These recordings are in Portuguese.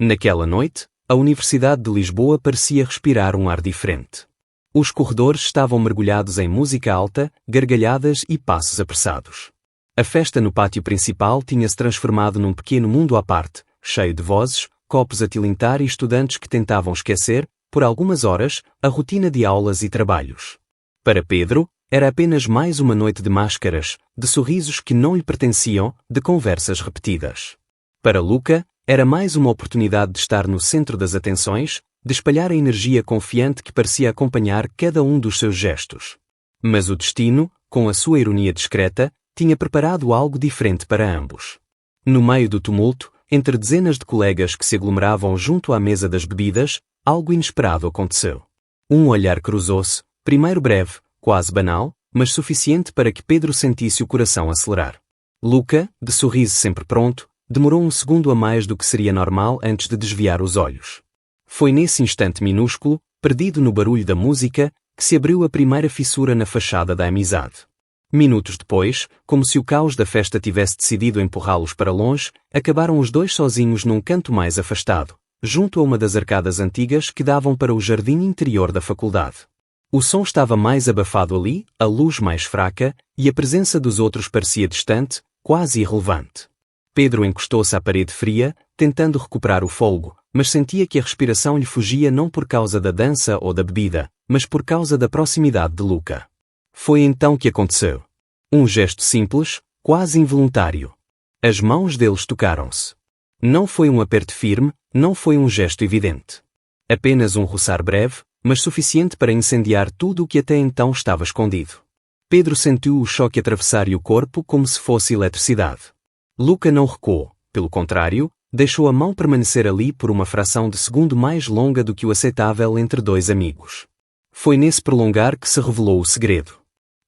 Naquela noite, a Universidade de Lisboa parecia respirar um ar diferente. Os corredores estavam mergulhados em música alta, gargalhadas e passos apressados. A festa no pátio principal tinha-se transformado num pequeno mundo à parte, cheio de vozes, copos a tilintar e estudantes que tentavam esquecer, por algumas horas, a rotina de aulas e trabalhos. Para Pedro, era apenas mais uma noite de máscaras, de sorrisos que não lhe pertenciam, de conversas repetidas. Para Luca, era mais uma oportunidade de estar no centro das atenções, de espalhar a energia confiante que parecia acompanhar cada um dos seus gestos. Mas o destino, com a sua ironia discreta, tinha preparado algo diferente para ambos. No meio do tumulto, entre dezenas de colegas que se aglomeravam junto à mesa das bebidas, algo inesperado aconteceu. Um olhar cruzou-se, primeiro breve, quase banal, mas suficiente para que Pedro sentisse o coração acelerar. Luca, de sorriso sempre pronto, demorou um segundo a mais do que seria normal antes de desviar os olhos. Foi nesse instante minúsculo, perdido no barulho da música, que se abriu a primeira fissura na fachada da amizade. Minutos depois, como se o caos da festa tivesse decidido empurrá-los para longe, acabaram os dois sozinhos num canto mais afastado, junto a uma das arcadas antigas que davam para o jardim interior da faculdade. O som estava mais abafado ali, a luz mais fraca, e a presença dos outros parecia distante, quase irrelevante. Pedro encostou-se à parede fria, tentando recuperar o fôlego, mas sentia que a respiração lhe fugia não por causa da dança ou da bebida, mas por causa da proximidade de Luca. Foi então que aconteceu. Um gesto simples, quase involuntário. As mãos deles tocaram-se. Não foi um aperto firme, não foi um gesto evidente. Apenas um roçar breve, mas suficiente para incendiar tudo o que até então estava escondido. Pedro sentiu o choque atravessar-lhe o corpo como se fosse eletricidade. Luca não recuou, pelo contrário, deixou a mão permanecer ali por uma fração de segundo mais longa do que o aceitável entre dois amigos. Foi nesse prolongar que se revelou o segredo.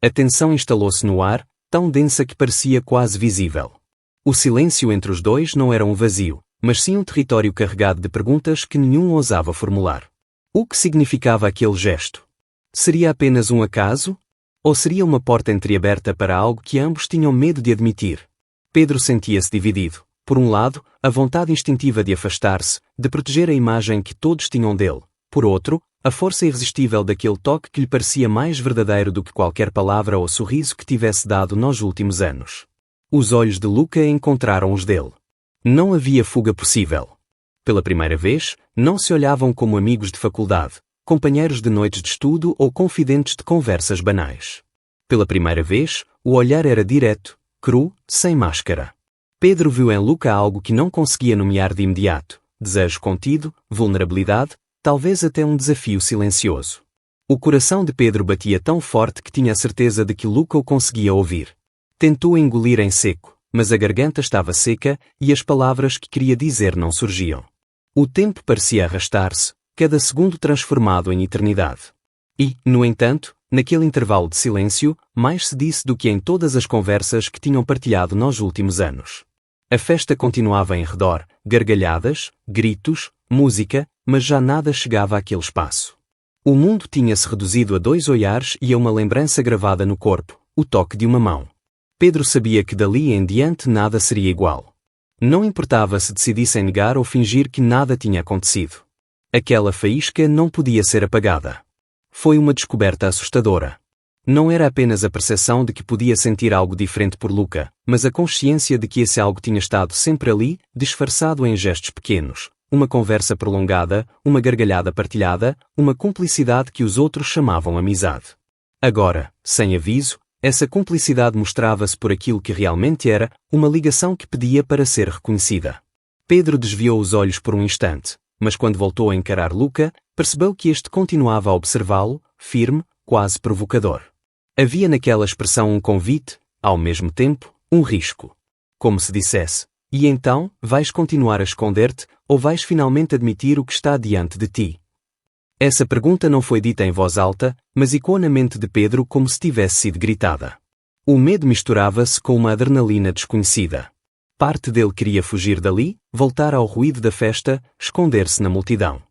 A tensão instalou-se no ar, tão densa que parecia quase visível. O silêncio entre os dois não era um vazio, mas sim um território carregado de perguntas que nenhum ousava formular. O que significava aquele gesto? Seria apenas um acaso? Ou seria uma porta entreaberta para algo que ambos tinham medo de admitir? Pedro sentia-se dividido. Por um lado, a vontade instintiva de afastar-se, de proteger a imagem que todos tinham dele. Por outro, a força irresistível daquele toque que lhe parecia mais verdadeiro do que qualquer palavra ou sorriso que tivesse dado nos últimos anos. Os olhos de Luca encontraram os dele. Não havia fuga possível. Pela primeira vez, não se olhavam como amigos de faculdade, companheiros de noites de estudo ou confidentes de conversas banais. Pela primeira vez, o olhar era direto, cru, sem máscara. Pedro viu em Luca algo que não conseguia nomear de imediato: desejo contido, vulnerabilidade, talvez até um desafio silencioso. O coração de Pedro batia tão forte que tinha a certeza de que Luca o conseguia ouvir. Tentou engolir em seco, mas a garganta estava seca e as palavras que queria dizer não surgiam. O tempo parecia arrastar-se, cada segundo transformado em eternidade. E, no entanto, naquele intervalo de silêncio, mais se disse do que em todas as conversas que tinham partilhado nos últimos anos. A festa continuava em redor, gargalhadas, gritos, música, mas já nada chegava àquele espaço. O mundo tinha-se reduzido a dois olhares e a uma lembrança gravada no corpo, o toque de uma mão. Pedro sabia que dali em diante nada seria igual. Não importava se decidissem negar ou fingir que nada tinha acontecido. Aquela faísca não podia ser apagada. Foi uma descoberta assustadora. Não era apenas a percepção de que podia sentir algo diferente por Luca, mas a consciência de que esse algo tinha estado sempre ali, disfarçado em gestos pequenos, uma conversa prolongada, uma gargalhada partilhada, uma cumplicidade que os outros chamavam amizade. Agora, sem aviso, essa cumplicidade mostrava-se por aquilo que realmente era, uma ligação que pedia para ser reconhecida. Pedro desviou os olhos por um instante, mas quando voltou a encarar Luca, percebeu que este continuava a observá-lo, firme, quase provocador. Havia naquela expressão um convite, ao mesmo tempo, um risco. Como se dissesse: e então, vais continuar a esconder-te, ou vais finalmente admitir o que está diante de ti? Essa pergunta não foi dita em voz alta, mas ecoou na mente de Pedro como se tivesse sido gritada. O medo misturava-se com uma adrenalina desconhecida. Parte dele queria fugir dali, voltar ao ruído da festa, esconder-se na multidão.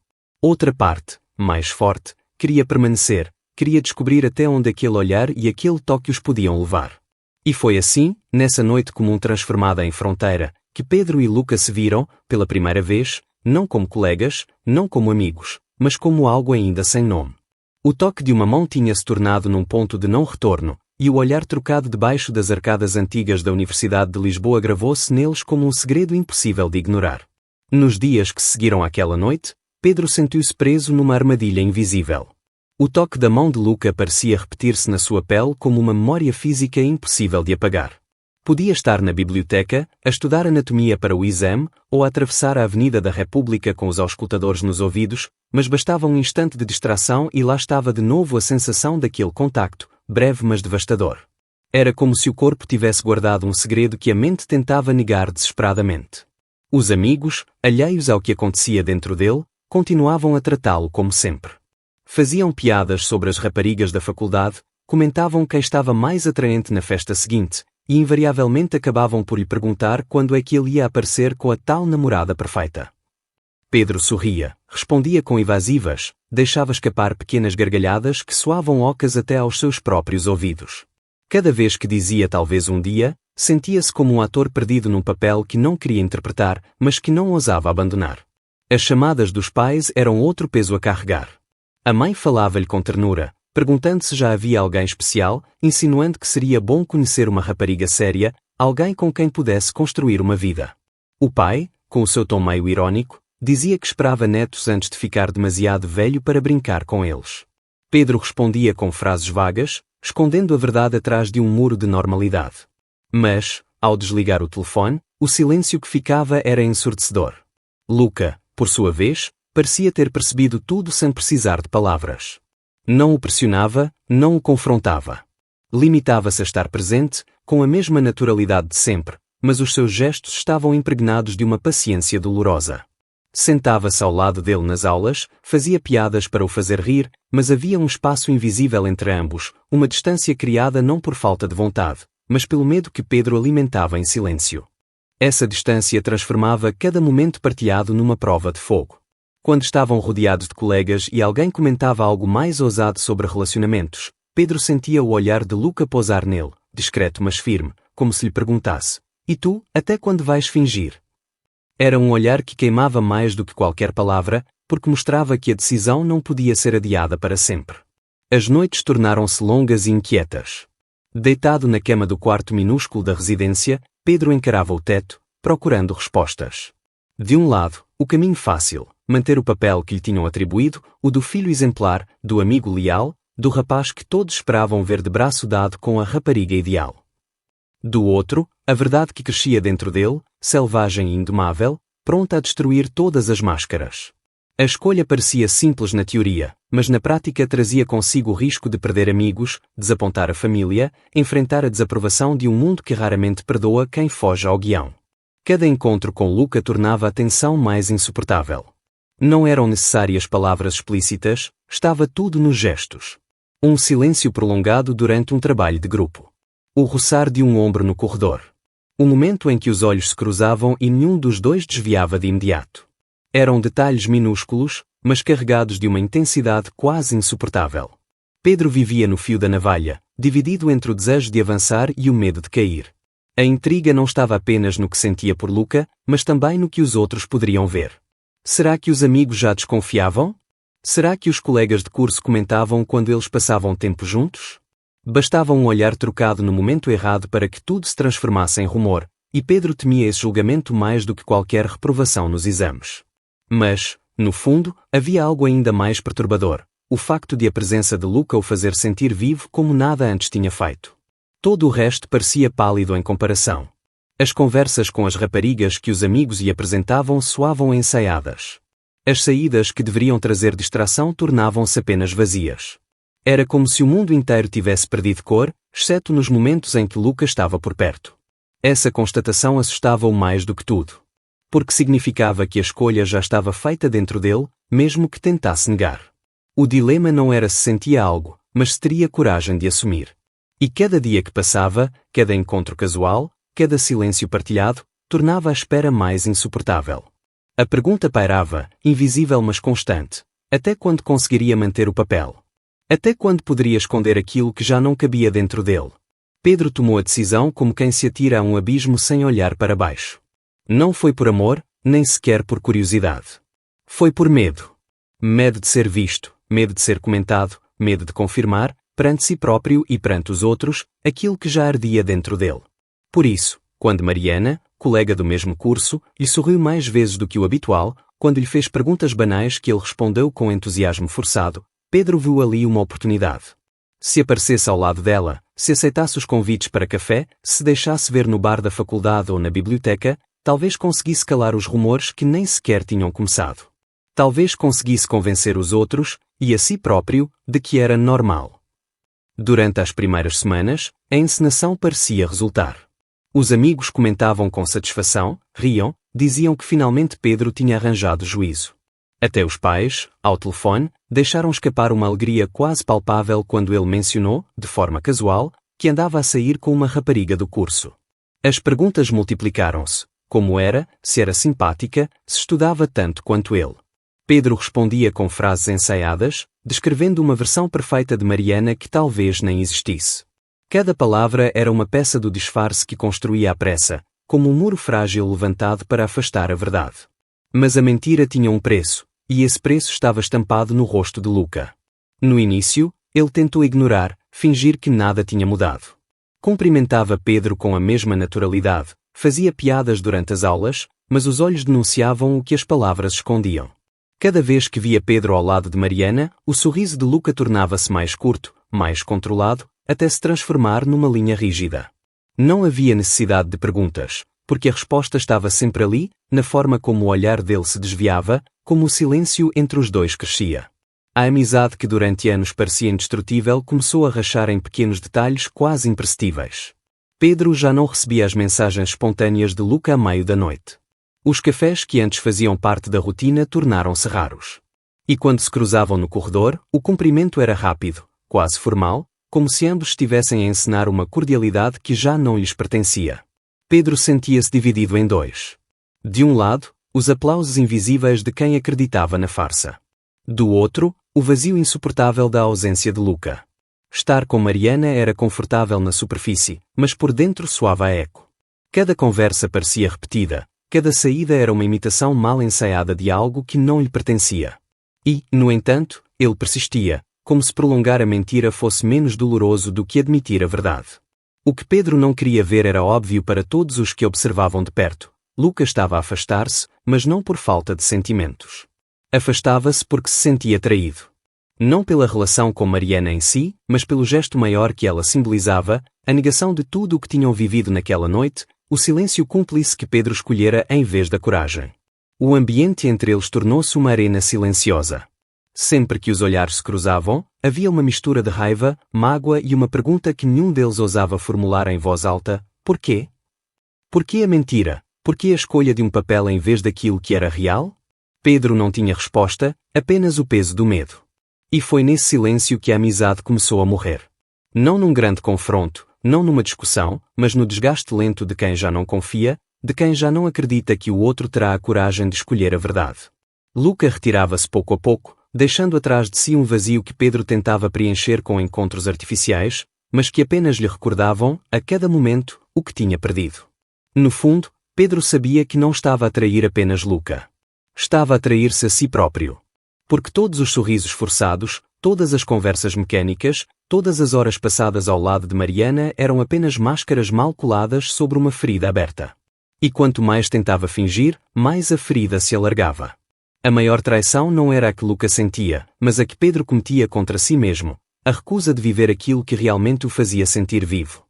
Outra parte, mais forte, queria permanecer, queria descobrir até onde aquele olhar e aquele toque os podiam levar. E foi assim, nessa noite comum transformada em fronteira, que Pedro e Luca se viram, pela primeira vez, não como colegas, não como amigos, mas como algo ainda sem nome. O toque de uma mão tinha-se tornado num ponto de não retorno, e o olhar trocado debaixo das arcadas antigas da Universidade de Lisboa gravou-se neles como um segredo impossível de ignorar. Nos dias que seguiram àquela noite, Pedro sentiu-se preso numa armadilha invisível. O toque da mão de Luca parecia repetir-se na sua pele como uma memória física impossível de apagar. Podia estar na biblioteca, a estudar anatomia para o exame, ou a atravessar a Avenida da República com os auscultadores nos ouvidos, mas bastava um instante de distração e lá estava de novo a sensação daquele contacto, breve mas devastador. Era como se o corpo tivesse guardado um segredo que a mente tentava negar desesperadamente. Os amigos, alheios ao que acontecia dentro dele, continuavam a tratá-lo como sempre. Faziam piadas sobre as raparigas da faculdade, comentavam quem estava mais atraente na festa seguinte, e invariavelmente acabavam por lhe perguntar quando é que ele ia aparecer com a tal namorada perfeita. Pedro sorria, respondia com evasivas, deixava escapar pequenas gargalhadas que soavam ocas até aos seus próprios ouvidos. Cada vez que dizia talvez um dia, sentia-se como um ator perdido num papel que não queria interpretar, mas que não ousava abandonar. As chamadas dos pais eram outro peso a carregar. A mãe falava-lhe com ternura, perguntando se já havia alguém especial, insinuando que seria bom conhecer uma rapariga séria, alguém com quem pudesse construir uma vida. O pai, com o seu tom meio irónico, dizia que esperava netos antes de ficar demasiado velho para brincar com eles. Pedro respondia com frases vagas, escondendo a verdade atrás de um muro de normalidade. Mas, ao desligar o telefone, o silêncio que ficava era ensurdecedor. Luca, por sua vez, parecia ter percebido tudo sem precisar de palavras. Não o pressionava, não o confrontava. Limitava-se a estar presente, com a mesma naturalidade de sempre, mas os seus gestos estavam impregnados de uma paciência dolorosa. Sentava-se ao lado dele nas aulas, fazia piadas para o fazer rir, mas havia um espaço invisível entre ambos, uma distância criada não por falta de vontade, mas pelo medo que Pedro alimentava em silêncio. Essa distância transformava cada momento partilhado numa prova de fogo. Quando estavam rodeados de colegas e alguém comentava algo mais ousado sobre relacionamentos, Pedro sentia o olhar de Luca pousar nele, discreto mas firme, como se lhe perguntasse: "E tu, até quando vais fingir?" Era um olhar que queimava mais do que qualquer palavra, porque mostrava que a decisão não podia ser adiada para sempre. As noites tornaram-se longas e inquietas. Deitado na cama do quarto minúsculo da residência, Pedro encarava o teto, procurando respostas. De um lado, o caminho fácil, manter o papel que lhe tinham atribuído, o do filho exemplar, do amigo leal, do rapaz que todos esperavam ver de braço dado com a rapariga ideal. Do outro, a verdade que crescia dentro dele, selvagem e indomável, pronta a destruir todas as máscaras. A escolha parecia simples na teoria, mas na prática trazia consigo o risco de perder amigos, desapontar a família, enfrentar a desaprovação de um mundo que raramente perdoa quem foge ao guião. Cada encontro com Luca tornava a tensão mais insuportável. Não eram necessárias palavras explícitas, estava tudo nos gestos. Um silêncio prolongado durante um trabalho de grupo. O roçar de um ombro no corredor. O momento em que os olhos se cruzavam e nenhum dos dois desviava de imediato. Eram detalhes minúsculos, mas carregados de uma intensidade quase insuportável. Pedro vivia no fio da navalha, dividido entre o desejo de avançar e o medo de cair. A intriga não estava apenas no que sentia por Luca, mas também no que os outros poderiam ver. Será que os amigos já desconfiavam? Será que os colegas de curso comentavam quando eles passavam tempo juntos? Bastava um olhar trocado no momento errado para que tudo se transformasse em rumor, e Pedro temia esse julgamento mais do que qualquer reprovação nos exames. Mas, no fundo, havia algo ainda mais perturbador, o facto de a presença de Luca o fazer sentir vivo como nada antes tinha feito. Todo o resto parecia pálido em comparação. As conversas com as raparigas que os amigos lhe apresentavam soavam ensaiadas. As saídas que deveriam trazer distração tornavam-se apenas vazias. Era como se o mundo inteiro tivesse perdido cor, exceto nos momentos em que Luca estava por perto. Essa constatação assustava-o mais do que tudo. Porque significava que a escolha já estava feita dentro dele, mesmo que tentasse negar. O dilema não era se sentia algo, mas se teria coragem de assumir. E cada dia que passava, cada encontro casual, cada silêncio partilhado, tornava a espera mais insuportável. A pergunta pairava, invisível mas constante: até quando conseguiria manter o papel? Até quando poderia esconder aquilo que já não cabia dentro dele? Pedro tomou a decisão como quem se atira a um abismo sem olhar para baixo. Não foi por amor, nem sequer por curiosidade. Foi por medo. Medo de ser visto, medo de ser comentado, medo de confirmar, perante si próprio e perante os outros, aquilo que já ardia dentro dele. Por isso, quando Mariana, colega do mesmo curso, lhe sorriu mais vezes do que o habitual, quando lhe fez perguntas banais que ele respondeu com entusiasmo forçado, Pedro viu ali uma oportunidade. Se aparecesse ao lado dela, se aceitasse os convites para café, se deixasse ver no bar da faculdade ou na biblioteca, talvez conseguisse calar os rumores que nem sequer tinham começado. Talvez conseguisse convencer os outros, e a si próprio, de que era normal. Durante as primeiras semanas, a encenação parecia resultar. Os amigos comentavam com satisfação, riam, diziam que finalmente Pedro tinha arranjado juízo. Até os pais, ao telefone, deixaram escapar uma alegria quase palpável quando ele mencionou, de forma casual, que andava a sair com uma rapariga do curso. As perguntas multiplicaram-se. Como era, se era simpática, se estudava tanto quanto ele. Pedro respondia com frases ensaiadas, descrevendo uma versão perfeita de Mariana que talvez nem existisse. Cada palavra era uma peça do disfarce que construía à pressa, como um muro frágil levantado para afastar a verdade. Mas a mentira tinha um preço, e esse preço estava estampado no rosto de Luca. No início, ele tentou ignorar, fingir que nada tinha mudado. Cumprimentava Pedro com a mesma naturalidade, fazia piadas durante as aulas, mas os olhos denunciavam o que as palavras escondiam. Cada vez que via Pedro ao lado de Mariana, o sorriso de Luca tornava-se mais curto, mais controlado, até se transformar numa linha rígida. Não havia necessidade de perguntas, porque a resposta estava sempre ali, na forma como o olhar dele se desviava, como o silêncio entre os dois crescia. A amizade que durante anos parecia indestrutível começou a rachar em pequenos detalhes quase imperceptíveis. Pedro já não recebia as mensagens espontâneas de Luca a meio da noite. Os cafés que antes faziam parte da rotina tornaram-se raros. E quando se cruzavam no corredor, o cumprimento era rápido, quase formal, como se ambos estivessem a encenar uma cordialidade que já não lhes pertencia. Pedro sentia-se dividido em dois. De um lado, os aplausos invisíveis de quem acreditava na farsa. Do outro, o vazio insuportável da ausência de Luca. Estar com Mariana era confortável na superfície, mas por dentro soava a eco. Cada conversa parecia repetida. Cada saída era uma imitação mal ensaiada de algo que não lhe pertencia. E, no entanto, ele persistia, como se prolongar a mentira fosse menos doloroso do que admitir a verdade. O que Pedro não queria ver era óbvio para todos os que observavam de perto. Luca estava a afastar-se, mas não por falta de sentimentos. Afastava-se porque se sentia traído. Não pela relação com Mariana em si, mas pelo gesto maior que ela simbolizava, a negação de tudo o que tinham vivido naquela noite, o silêncio cúmplice que Pedro escolhera em vez da coragem. O ambiente entre eles tornou-se uma arena silenciosa. Sempre que os olhares se cruzavam, havia uma mistura de raiva, mágoa e uma pergunta que nenhum deles ousava formular em voz alta: porquê? Porquê a mentira? Porquê a escolha de um papel em vez daquilo que era real? Pedro não tinha resposta, apenas o peso do medo. E foi nesse silêncio que a amizade começou a morrer. Não num grande confronto, não numa discussão, mas no desgaste lento de quem já não confia, de quem já não acredita que o outro terá a coragem de escolher a verdade. Luca retirava-se pouco a pouco, deixando atrás de si um vazio que Pedro tentava preencher com encontros artificiais, mas que apenas lhe recordavam, a cada momento, o que tinha perdido. No fundo, Pedro sabia que não estava a trair apenas Luca. Estava a trair-se a si próprio. Porque todos os sorrisos forçados, todas as conversas mecânicas, todas as horas passadas ao lado de Mariana eram apenas máscaras mal coladas sobre uma ferida aberta. E quanto mais tentava fingir, mais a ferida se alargava. A maior traição não era a que Luca sentia, mas a que Pedro cometia contra si mesmo, a recusa de viver aquilo que realmente o fazia sentir vivo.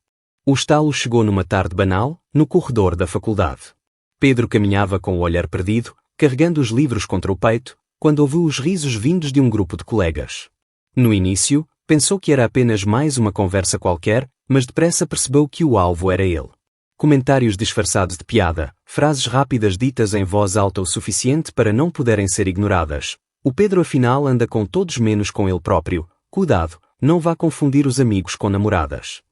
O estalo chegou numa tarde banal, no corredor da faculdade. Pedro caminhava com o olhar perdido, carregando os livros contra o peito, quando ouviu os risos vindos de um grupo de colegas. No início, pensou que era apenas mais uma conversa qualquer, mas depressa percebeu que o alvo era ele. Comentários disfarçados de piada, frases rápidas ditas em voz alta o suficiente para não poderem ser ignoradas. O Pedro afinal anda com todos menos com ele próprio. Cuidado, não vá confundir os amigos com namoradas.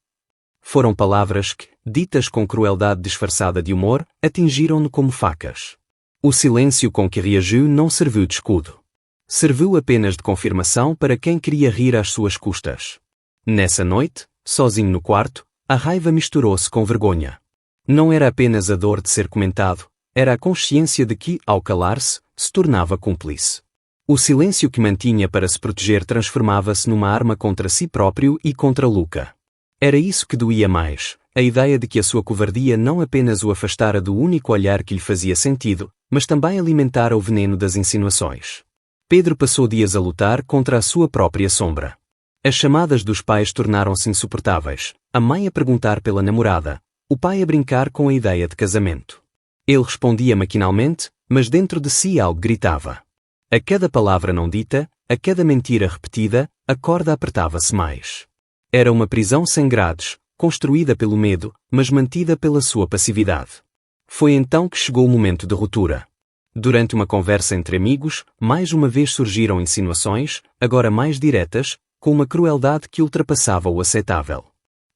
Foram palavras que, ditas com crueldade disfarçada de humor, atingiram-no como facas. O silêncio com que reagiu não serviu de escudo. Serviu apenas de confirmação para quem queria rir às suas custas. Nessa noite, sozinho no quarto, a raiva misturou-se com vergonha. Não era apenas a dor de ser comentado, era a consciência de que, ao calar-se, se tornava cúmplice. O silêncio que mantinha para se proteger transformava-se numa arma contra si próprio e contra Luca. Era isso que doía mais, a ideia de que a sua covardia não apenas o afastara do único olhar que lhe fazia sentido, mas também alimentara o veneno das insinuações. Pedro passou dias a lutar contra a sua própria sombra. As chamadas dos pais tornaram-se insuportáveis, a mãe a perguntar pela namorada, o pai a brincar com a ideia de casamento. Ele respondia maquinalmente, mas dentro de si algo gritava. A cada palavra não dita, a cada mentira repetida, a corda apertava-se mais. Era uma prisão sem grades, construída pelo medo, mas mantida pela sua passividade. Foi então que chegou o momento de ruptura. Durante uma conversa entre amigos, mais uma vez surgiram insinuações, agora mais diretas, com uma crueldade que ultrapassava o aceitável.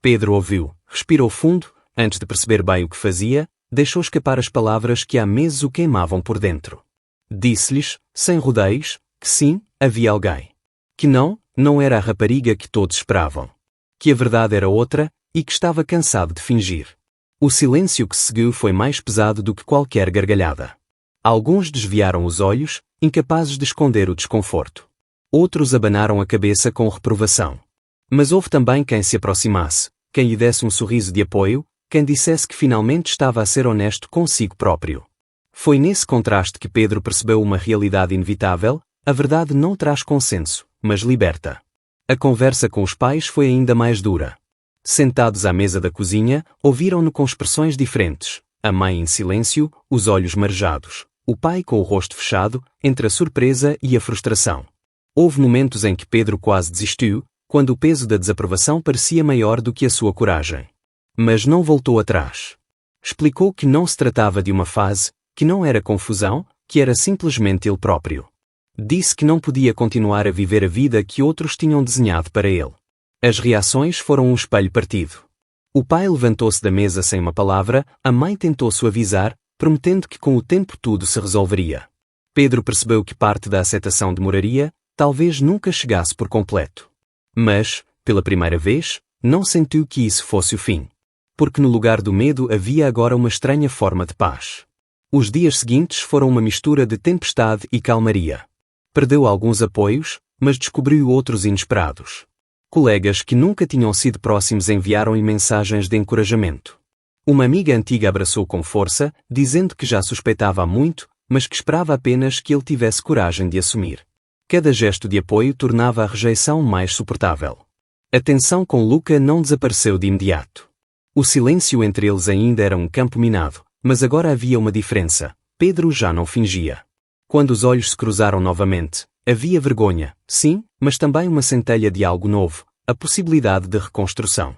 Pedro ouviu, respirou fundo, antes de perceber bem o que fazia, deixou escapar as palavras que há meses o queimavam por dentro. Disse-lhes, sem rodeios, que sim, havia alguém. Que não era a rapariga que todos esperavam. Que a verdade era outra, e que estava cansado de fingir. O silêncio que seguiu foi mais pesado do que qualquer gargalhada. Alguns desviaram os olhos, incapazes de esconder o desconforto. Outros abanaram a cabeça com reprovação. Mas houve também quem se aproximasse, quem lhe desse um sorriso de apoio, quem dissesse que finalmente estava a ser honesto consigo próprio. Foi nesse contraste que Pedro percebeu uma realidade inevitável: a verdade não traz consenso, mas liberta. A conversa com os pais foi ainda mais dura. Sentados à mesa da cozinha, ouviram-no com expressões diferentes, a mãe em silêncio, os olhos marejados, o pai com o rosto fechado, entre a surpresa e a frustração. Houve momentos em que Pedro quase desistiu, quando o peso da desaprovação parecia maior do que a sua coragem. Mas não voltou atrás. Explicou que não se tratava de uma fase, que não era confusão, que era simplesmente ele próprio. Disse que não podia continuar a viver a vida que outros tinham desenhado para ele. As reações foram um espelho partido. O pai levantou-se da mesa sem uma palavra, a mãe tentou suavizar, prometendo que com o tempo tudo se resolveria. Pedro percebeu que parte da aceitação demoraria, talvez nunca chegasse por completo. Mas, pela primeira vez, não sentiu que isso fosse o fim. Porque no lugar do medo havia agora uma estranha forma de paz. Os dias seguintes foram uma mistura de tempestade e calmaria. Perdeu alguns apoios, mas descobriu outros inesperados. Colegas que nunca tinham sido próximos enviaram-lhe mensagens de encorajamento. Uma amiga antiga abraçou com força, dizendo que já suspeitava há muito, mas que esperava apenas que ele tivesse coragem de assumir. Cada gesto de apoio tornava a rejeição mais suportável. A tensão com Luca não desapareceu de imediato. O silêncio entre eles ainda era um campo minado, mas agora havia uma diferença: Pedro já não fingia. Quando os olhos se cruzaram novamente, havia vergonha, sim, mas também uma centelha de algo novo, a possibilidade de reconstrução.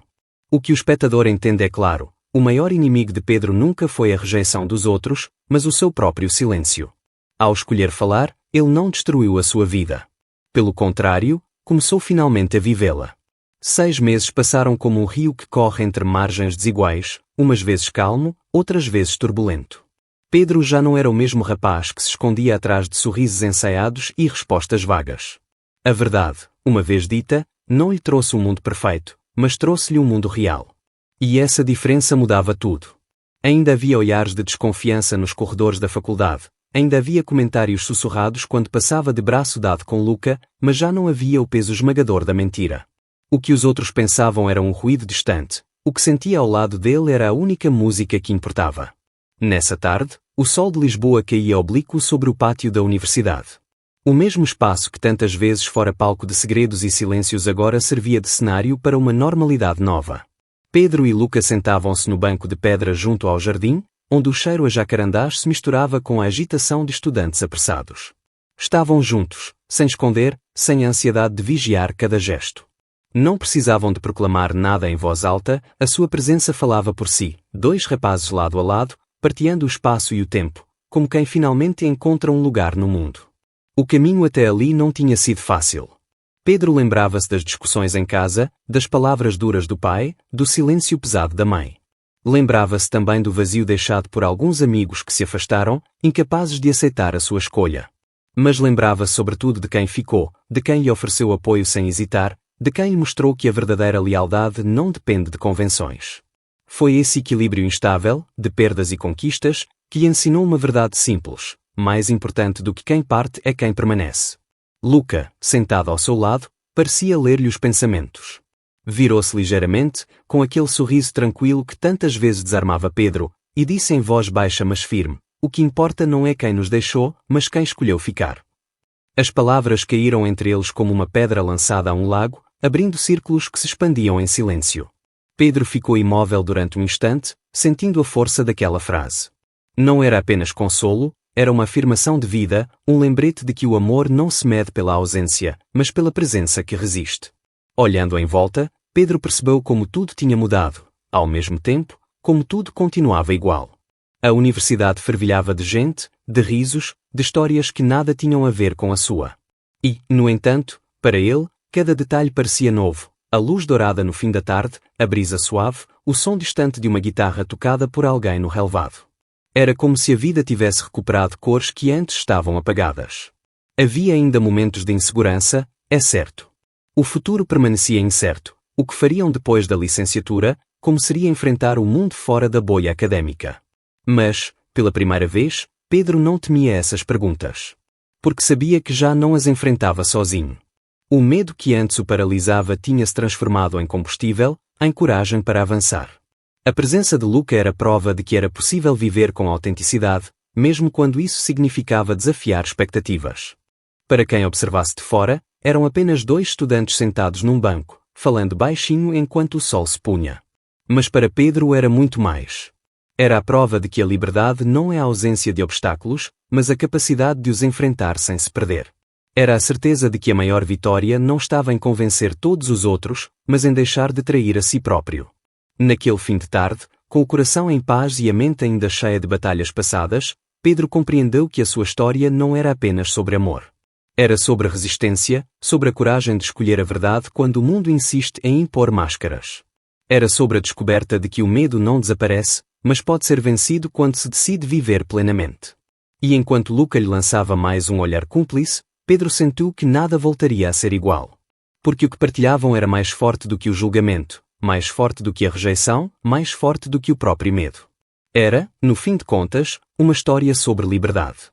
O que o espectador entende é claro: o maior inimigo de Pedro nunca foi a rejeição dos outros, mas o seu próprio silêncio. Ao escolher falar, ele não destruiu a sua vida. Pelo contrário, começou finalmente a vivê-la. 6 meses passaram como um rio que corre entre margens desiguais, umas vezes calmo, outras vezes turbulento. Pedro já não era o mesmo rapaz que se escondia atrás de sorrisos ensaiados e respostas vagas. A verdade, uma vez dita, não lhe trouxe um mundo perfeito, mas trouxe-lhe um mundo real. E essa diferença mudava tudo. Ainda havia olhares de desconfiança nos corredores da faculdade, ainda havia comentários sussurrados quando passava de braço dado com Luca, mas já não havia o peso esmagador da mentira. O que os outros pensavam era um ruído distante, o que sentia ao lado dele era a única música que importava. Nessa tarde, o sol de Lisboa caía oblíquo sobre o pátio da universidade. O mesmo espaço que tantas vezes fora palco de segredos e silêncios agora servia de cenário para uma normalidade nova. Pedro e Luca sentavam-se no banco de pedra junto ao jardim, onde o cheiro a jacarandás se misturava com a agitação de estudantes apressados. Estavam juntos, sem esconder, sem a ansiedade de vigiar cada gesto. Não precisavam de proclamar nada em voz alta, a sua presença falava por si, 2 rapazes lado a lado, partilhando o espaço e o tempo, como quem finalmente encontra um lugar no mundo. O caminho até ali não tinha sido fácil. Pedro lembrava-se das discussões em casa, das palavras duras do pai, do silêncio pesado da mãe. Lembrava-se também do vazio deixado por alguns amigos que se afastaram, incapazes de aceitar a sua escolha. Mas lembrava-se sobretudo de quem ficou, de quem lhe ofereceu apoio sem hesitar, de quem lhe mostrou que a verdadeira lealdade não depende de convenções. Foi esse equilíbrio instável, de perdas e conquistas, que ensinou uma verdade simples: mais importante do que quem parte é quem permanece. Luca, sentado ao seu lado, parecia ler-lhe os pensamentos. Virou-se ligeiramente, com aquele sorriso tranquilo que tantas vezes desarmava Pedro, e disse em voz baixa mas firme: o que importa não é quem nos deixou, mas quem escolheu ficar. As palavras caíram entre eles como uma pedra lançada a um lago, abrindo círculos que se expandiam em silêncio. Pedro ficou imóvel durante um instante, sentindo a força daquela frase. Não era apenas consolo, era uma afirmação de vida, um lembrete de que o amor não se mede pela ausência, mas pela presença que resiste. Olhando em volta, Pedro percebeu como tudo tinha mudado, ao mesmo tempo, como tudo continuava igual. A universidade fervilhava de gente, de risos, de histórias que nada tinham a ver com a sua. E, no entanto, para ele, cada detalhe parecia novo: a luz dourada no fim da tarde, a brisa suave, o som distante de uma guitarra tocada por alguém no relvado. Era como se a vida tivesse recuperado cores que antes estavam apagadas. Havia ainda momentos de insegurança, é certo. O futuro permanecia incerto. O que fariam depois da licenciatura, como seria enfrentar o mundo fora da bolha académica. Mas, pela primeira vez, Pedro não temia essas perguntas. Porque sabia que já não as enfrentava sozinho. O medo que antes o paralisava tinha-se transformado em combustível, em coragem para avançar. A presença de Luca era prova de que era possível viver com autenticidade, mesmo quando isso significava desafiar expectativas. Para quem observasse de fora, eram apenas dois estudantes sentados num banco, falando baixinho enquanto o sol se punha. Mas para Pedro era muito mais. Era a prova de que a liberdade não é a ausência de obstáculos, mas a capacidade de os enfrentar sem se perder. Era a certeza de que a maior vitória não estava em convencer todos os outros, mas em deixar de trair a si próprio. Naquele fim de tarde, com o coração em paz e a mente ainda cheia de batalhas passadas, Pedro compreendeu que a sua história não era apenas sobre amor. Era sobre a resistência, sobre a coragem de escolher a verdade quando o mundo insiste em impor máscaras. Era sobre a descoberta de que o medo não desaparece, mas pode ser vencido quando se decide viver plenamente. E enquanto Luca lhe lançava mais um olhar cúmplice, Pedro sentiu que nada voltaria a ser igual. Porque o que partilhavam era mais forte do que o julgamento, mais forte do que a rejeição, mais forte do que o próprio medo. Era, no fim de contas, uma história sobre liberdade.